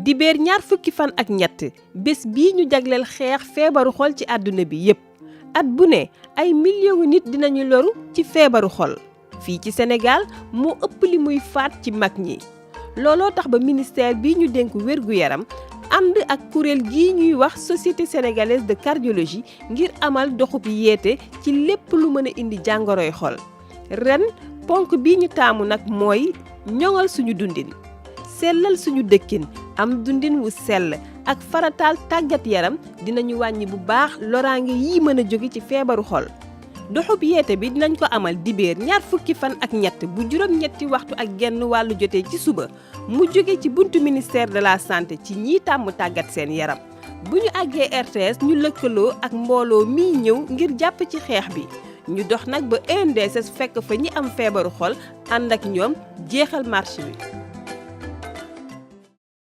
dibéer ñaar fukki fan ak ñett bés bii ñu jagleel xeex feebaru xol ci àdduna bi yépp at bu ne ay millions nit dinañu loru ci feebaru xol fii ci Sénégal moo ëpp li muy faat ci mag ñi looloo tax ba ministère bi ñu dénk wér-gu-yaram ànd ak kuréel gii ñuy wax société sénégalaise de cardiologie ngir amal doxub yeete ci lépp lu mën a indi jàngoroy xol ren ponk bi ñu taamu nag mooy ñoŋal suñu dundin sellal suñu dëkkin am dundin wu sell ak farataal tàggat yaram dinañu wàññi bu baax loraange yi mën a jóge ci feebaru xol doxub yeete bi dinañ ko amal dibéer ñaar fukki fan ak ñett bu juróom-ñetti waxtu ak genn wàllu jotee ci suba mu jóge ci buntu ministère de la santé ci ñiy tàmm tàggat seen yaram bu ñu àggee RTS ñu lëkkaloo ak mbooloo miy ñëw ngir jàpp ci xeex bi ñu dox nag ba ENDSS fekk fa ñi am feebaru xol ànd ak ñoom jeexal marche bi